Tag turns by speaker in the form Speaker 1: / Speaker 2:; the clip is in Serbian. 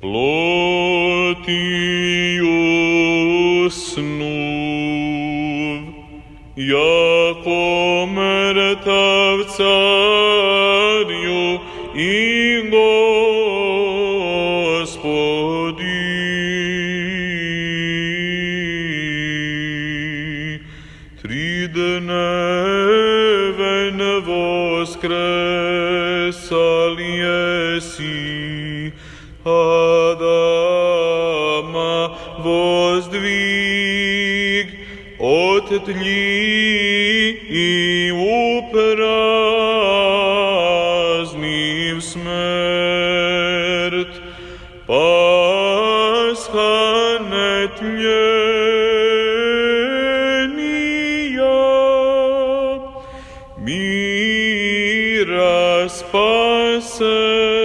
Speaker 1: plotiju snuv, jako mrtav carju i Gospodi. Tridneven voskresal jesi, Adama vozdvig od tli i uprazniv smrt, Pasha netlenija, mira spasenija.